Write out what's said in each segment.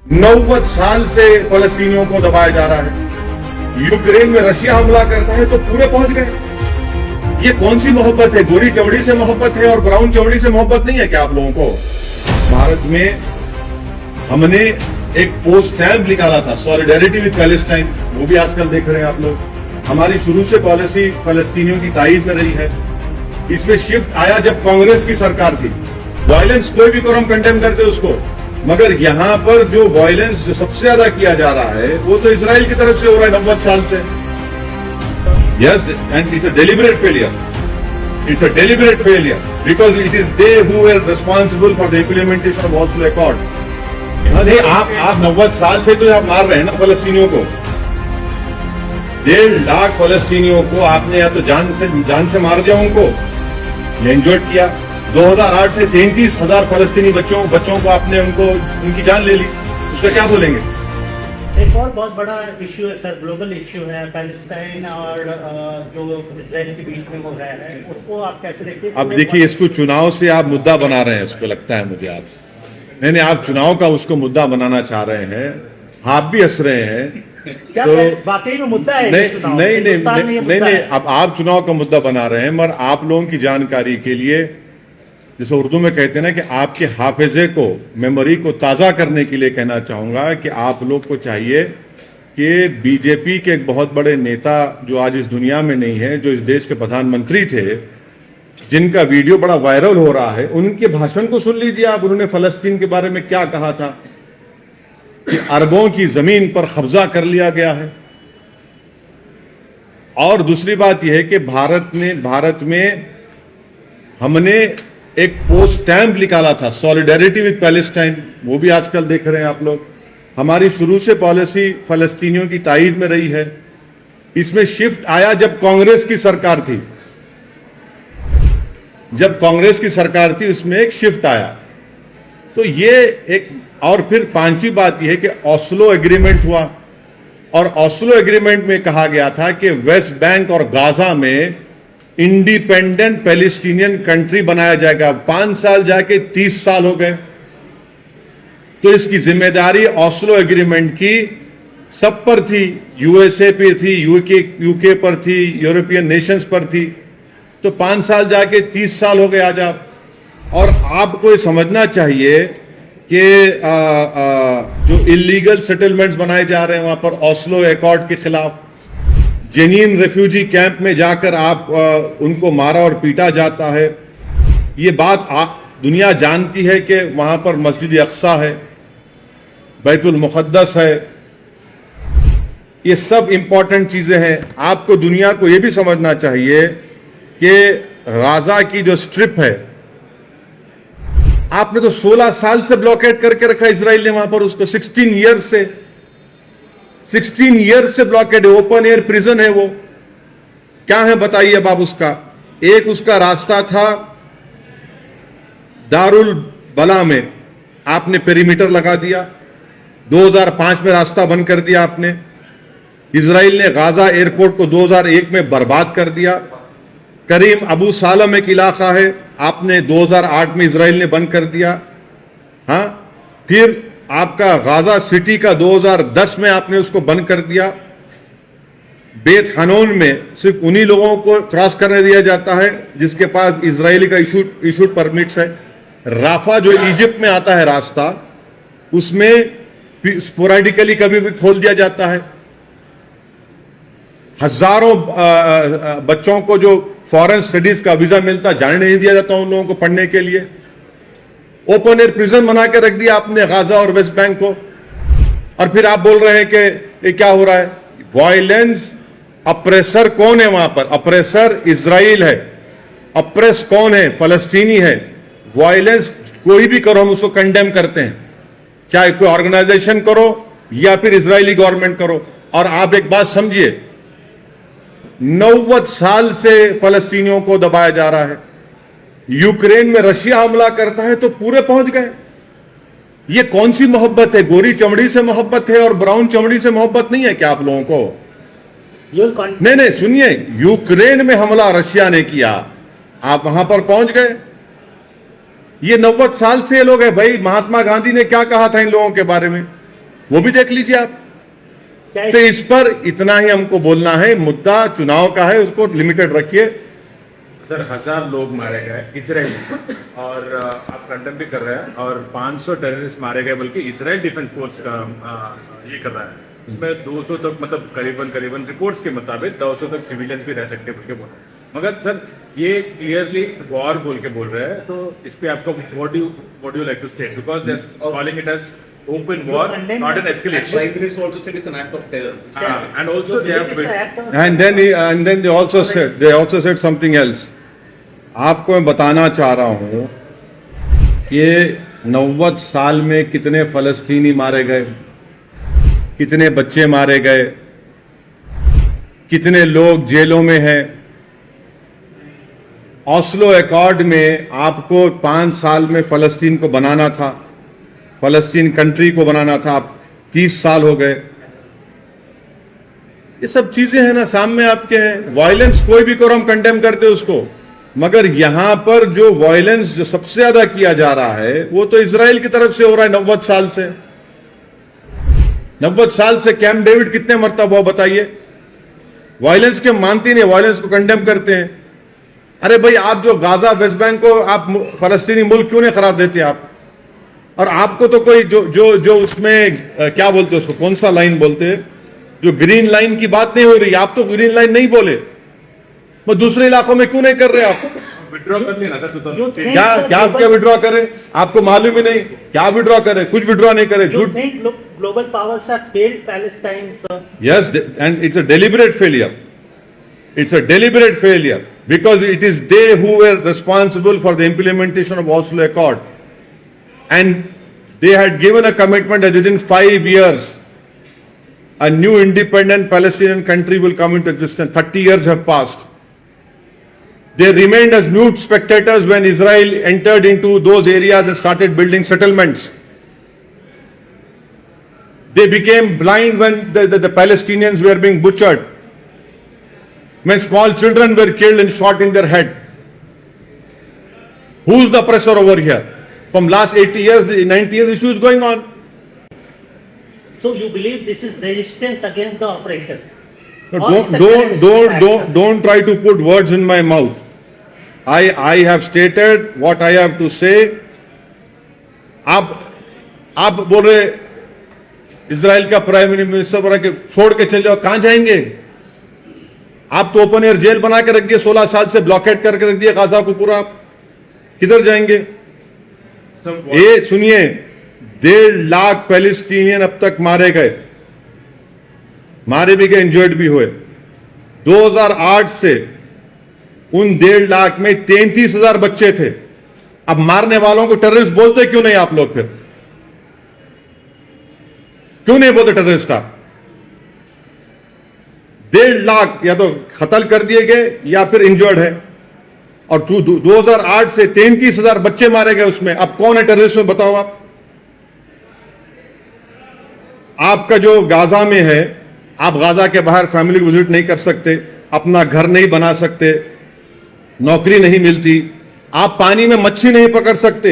90 साल से फलस्तीनियों को दबाया जा रहा है। यूक्रेन में रशिया हमला करता है तो पूरे पहुंच गए। ये कौन सी मोहब्बत है? गोरी चमड़ी से मोहब्बत है और ब्राउन चमड़ी से मोहब्बत नहीं है क्या आप लोगों को? भारत में हमने एक पोस्ट स्टैम्प निकाला था, सॉलिडेरिटी विद पैलेस्टाइन, वो भी आजकल देख रहे हैं आप लोग। हमारी शुरू से पॉलिसी फलस्तीनियों की ताईद में रही है। इसमें शिफ्ट आया जब कांग्रेस की सरकार थी। वायलेंस कोई भी करो हम कंडेम करते उसको, मगर यहां पर जो वायलेंस जो सबसे ज्यादा किया जा रहा है वो तो इजराइल की तरफ से हो रहा है 90 साल से। Yes, and it's a deliberate failure. It's a deliberate failure because it is they who were responsible for the implementation of Oslo accord. नहीं, आप 90 साल से तो आप मार रहे हैं ना फलस्तीनियों को। 1.5 लाख फलस्तीनियों को आपने या तो जान से मार दिया उनको, या इंजर्ड किया। 2008 से 33,000 फलस्तीनी बच्चों को आपने उनकी जान ले ली। उसका क्या बोलेंगे? एक और बहुत बड़ा इश्यू है सर, ग्लोबल इश्यू है पैलेस्टाइन और जो इजराइल के बीच में हो रहा है, उसको आप कैसे देखते हैं? अब देखिए, इसको चुनाव से आप मुद्दा बना रहे हैं, उसको लगता है मुझे आप नहीं, आप चुनाव का उसको मुद्दा बनाना चाह रहे हैं। आप भी हंस रहे हैं क्या तो वाकई में मुद्दा है? नहीं, अब आप चुनाव का मुद्दा बना रहे हैं, मगर आप लोगों की जानकारी के लिए, जैसे उर्दू में कहते हैं ना कि आपके हाफिजे को, मेमोरी को ताज़ा करने के लिए कहना चाहूंगा कि आप लोग को चाहिए कि बीजेपी के एक बहुत बड़े नेता जो आज इस दुनिया में नहीं है, जो इस देश के प्रधानमंत्री थे, जिनका वीडियो बड़ा वायरल हो रहा है, उनके भाषण को सुन लीजिए आप। उन्होंने फलस्तीन के बारे में क्या कहा था कि अरबों की जमीन पर कब्जा कर लिया गया है। और दूसरी बात यह है कि भारत में हमने एक पोस्ट स्टैम्प निकाला था, सॉलिडेरिटी विद पैलेस्टाइन, वो भी आजकल देख रहे हैं आप लोग। हमारी शुरू से पॉलिसी फलस्तीनियों की ताईद में रही है। इसमें शिफ्ट आया जब कांग्रेस की सरकार थी। जब कांग्रेस की सरकार थी उसमें एक शिफ्ट आया। तो ये एक, और फिर पांचवी बात यह है कि ऑस्लो एग्रीमेंट हुआ, और ऑस्लो एग्रीमेंट में कहा गया था कि वेस्ट बैंक और गाजा में इंडिपेंडेंट पैलेस्टीनियन कंट्री बनाया जाएगा। 5 साल जाके 30 साल हो गए। तो इसकी जिम्मेदारी ऑस्लो एग्रीमेंट की सब पर थी, यूएसए पे थी, यूके पर थी, यूरोपियन नेशंस पर थी। तो 5 साल जाके 30 साल हो गए आज आप। और आपको ये समझना चाहिए कि जो इलीगल सेटलमेंट्स बनाए जा रहे हैं वहां पर ऑस्लो अकॉर्ड के खिलाफ, जेनीन रेफ्यूजी कैंप में जाकर आप उनको मारा और पीटा जाता है। ये बात दुनिया जानती है कि वहां पर मस्जिद अक्सा है, बैतुल मुक़द्दस है। ये सब इंपॉर्टेंट चीजें हैं। आपको दुनिया को यह भी समझना चाहिए कि गाजा की जो स्ट्रिप है, आपने तो 16 साल से ब्लॉकेट करके रखा इजराइल ने वहां पर उसको। 16 ईयर्स से ब्लॉकेड है। ओपन एयर प्रिजन है वो। क्या है बताइए अब आप उसका। एक उसका रास्ता था दारुल बला में, आपने पेरीमीटर लगा दिया। 2005 में रास्ता बंद कर दिया आपने। इजराइल ने गाजा एयरपोर्ट को 2001 में बर्बाद कर दिया। करीम अबू सालम एक इलाका है, आपने 2008 में इजराइल ने बंद कर दिया। हाँ, फिर आपका गाजा सिटी का 2010 में आपने उसको बंद कर दिया। बेत हनोन में सिर्फ उन्हीं लोगों को क्रॉस करने दिया जाता है जिसके पास इजरायली का इशूड परमिट्स है। राफा जो इजिप्ट में आता है रास्ता, उसमें स्पोरेडिकली कभी भी खोल दिया जाता है। हजारों बच्चों को जो फॉरेन स्टडीज का वीजा मिलता, जाने नहीं दिया जाता उन लोगों को पढ़ने के लिए। ओपन एयर प्रिजन बना के रख दिया आपने गाजा और वेस्ट बैंक को। और फिर आप बोल रहे हैं कि ये क्या हो रहा है? वायलेंस। अप्रेसर कौन है वहां पर? अप्रेसर इजराइल है। अप्रेस कौन है? फलस्तीनी है। वायलेंस कोई भी करो हम उसको कंडेम करते हैं, चाहे कोई ऑर्गेनाइजेशन करो या फिर इजरायली गवर्नमेंट करो। और आप एक बात समझिए, 90 साल से फलस्तीनियों को दबाया जा रहा है। यूक्रेन में रशिया हमला करता है तो पूरे पहुंच गए। ये कौन सी मोहब्बत है? गोरी चमड़ी से मोहब्बत है और ब्राउन चमड़ी से मोहब्बत नहीं है क्या आप लोगों को? नहीं, सुनिए, यूक्रेन में हमला रशिया ने किया, आप वहां पर पहुंच गए। ये 90 साल से ये लोग हैं भाई। महात्मा गांधी ने क्या कहा था इन लोगों के बारे में? वो भी देख लीजिए आप। क्या तो इस पर इतना ही हमको बोलना है, मुद्दा चुनाव का है, उसको लिमिटेड रखिए। सर 1000 लोग मारे गए इसराइल में, और आप कंडेम भी कर रहे हैं, और 500 टेररिस्ट मारे गए, बल्कि इसराइल डिफेंस फोर्स का ये कर रहा है। उसमें 200 तक, मतलब करीबन रिपोर्ट्स के मुताबिक 200 तक सिविलियंस भी रह सकते बोल के बोल रहे हैं। मगर सर ये क्लियरली वॉर बोल के बोल रहे हैं, तो इस पे आपका what do you like to state, because they are calling it as open war, not an escalation. Prime Minister also said it's an act of terror. And also they have built, And then they also said something else. आपको मैं बताना चाह रहा हूं कि 90 साल में कितने फलस्तीनी मारे गए, कितने बच्चे मारे गए, कितने लोग जेलों में हैं। ऑस्लो अकॉर्ड में आपको 5 साल में फलस्तीन को बनाना था, फलस्तीन कंट्री को बनाना था, आप 30 साल हो गए। ये सब चीजें हैं ना सामने आपके हैं। वायलेंस कोई भी करो हम कंडेम करते उसको, मगर यहां पर जो वायलेंस जो सबसे ज्यादा किया जा रहा है वो तो इजराइल की तरफ से हो रहा है। 90 साल से 90 साल से कैंप डेविड कितने मरतबा हुआ बताइए। वायलेंस के मानते नहीं, वायलेंस को कंडेम करते हैं। अरे भाई आप जो गाजा वेस्ट बैंक को आप फलस्तीनी मुल्क क्यों नहीं करार देते आप? और आपको तो कोई जो उसमें क्या बोलते हैं उसको, कौन सा लाइन बोलते हैं, जो ग्रीन लाइन की बात नहीं हो रही, आप तो ग्रीन लाइन नहीं बोले, वो दूसरे इलाकों में क्यों नहीं कर रहे आप? विड्रॉ कर लेना सर। तो क्या विड्रॉ करें? आपको मालूम ही नहीं क्या विड्रॉ करे, कुछ विड्रॉ नहीं करे, झूठ। global powers have failed Palestine, sir. Yes, and it's a deliberate failure. It's a deliberate failure because it is they who were responsible for the implementation of Oslo Accord. And they had given a commitment that within 5 years a new independent Palestinian country will come into existence. 30 years have passed. They remained as mute spectators when Israel entered into those areas and started building settlements. They became blind when the Palestinians were being butchered, when small children were killed and shot in their head. Who's the oppressor over here? From last 80 years, 90 years, issue is going on. So you believe this is resistance against the oppression? No, Or it's a terrorist don't try to put words in my mouth. I have stated what I have to say. आप बोल रहे Israel का prime minister बोल रहा कि छोड़ के चले जाओ, कहां जाएंगे? आप तो ओपन एयर जेल बना के रख दिए, 16 साल से ब्लॉकेट करके रख दिए गाजा को पूरा, किधर जाएंगे? ये सुनिए, 1.5 लाख पैलेस्टीनियन अब तक मारे गए, मारे भी गए, इंजर्ड भी हुए। 2008 से उन 1.5 लाख में 33,000 बच्चे थे। अब मारने वालों को टेररिस्ट बोलते क्यों नहीं आप लोग? फिर क्यों नहीं बोलते टेररिस्ट आप? 1.5 लाख या तो कत्ल कर दिए गए या फिर इंजर्ड है, और 2008 से 33,000 बच्चे मारे गए उसमें। अब कौन है टेररिस्ट में बताओ आप? आपका जो गाजा में है, आप गाजा के बाहर फैमिली विजिट नहीं कर सकते, अपना घर नहीं बना सकते, नौकरी नहीं मिलती, आप पानी में मच्छी नहीं पकड़ सकते,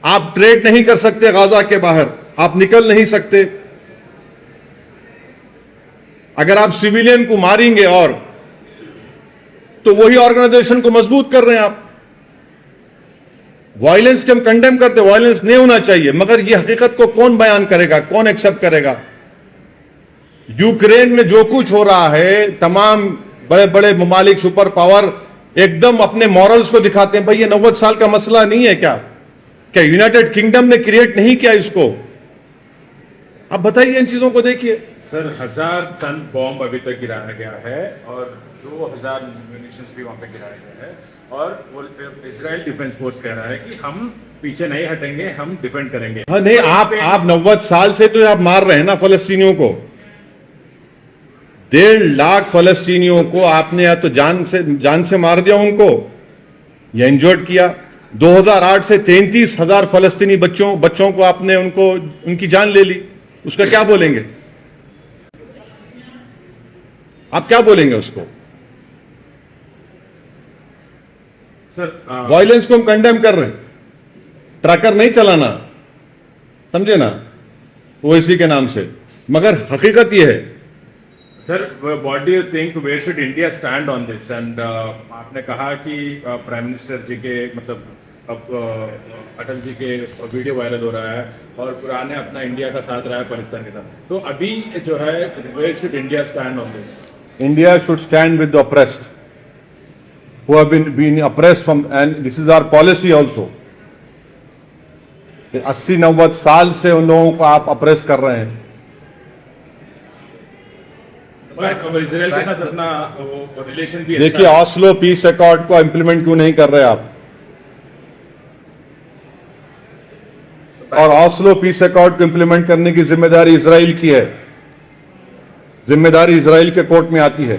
आप ट्रेड नहीं कर सकते गाजा के बाहर, आप निकल नहीं सकते। अगर आप सिविलियन को मारेंगे और तो वही ऑर्गेनाइजेशन को मजबूत कर रहे हैं आप। वायलेंस के हम कंडेम करते, वायलेंस नहीं होना चाहिए, मगर ये हकीकत को कौन बयान करेगा, कौन एक्सेप्ट करेगा? यूक्रेन में जो कुछ हो रहा है, तमाम बड़े बड़े ममालिक, सुपर पावर एकदम अपने मॉरल्स को दिखाते हैं। भाई ये 90 साल का मसला नहीं है क्या? क्या यूनाइटेड किंगडम ने क्रिएट नहीं किया इसको? अब बताइए, इन चीजों को देखिए। सर 1000 टन बॉम्ब अभी तक गिराया गया है, और 2000 म्यूनिशंस भी वहां पे गिराया गया है, और वो इजराइल डिफेंस फोर्स कह रहा है कि हम पीछे नहीं हटेंगे, हम डिफेंड करेंगे। हाँ नहीं, आप 90 साल से तो आप मार रहे हैं ना फलस्तीनियों को। 1.5 लाख फलस्तीनियों को आपने या तो जान से मार दिया उनको, या इंजर्ड किया। 2008 से 33,000 फलस्तीनी बच्चों को आपने उनकी जान ले ली। उसका क्या बोलेंगे आप? क्या बोलेंगे उसको? सर वायलेंस को हम कंडेम कर रहे हैं, ट्रैकर नहीं चलाना, समझे ना? ओवैसी के नाम से, मगर हकीकत यह है sir, what do you think where should India stand on this? And आपने कहा कि प्राइम मिनिस्टर जी के मतलब अब अटल जी के वीडियो वायरल हो रहा है और पुराने अपना इंडिया का साथ रहा है पाकिस्तान के साथ, तो अभी जो है where should India stand on this? India should stand with the oppressed, who have been oppressed from, and this is our policy also. 80-90 साल से उन लोगों को आप अप्रेस कर रहे हैं। अब इसराइल के साथ अपना रिलेशन भी देखिए, ऑस्लो पीस अकॉर्ड को इंप्लीमेंट क्यों नहीं कर रहे आप? और ऑस्लो पीस अकॉर्ड को इंप्लीमेंट करने की जिम्मेदारी इजराइल की है, जिम्मेदारी इजराइल के कोर्ट में आती है।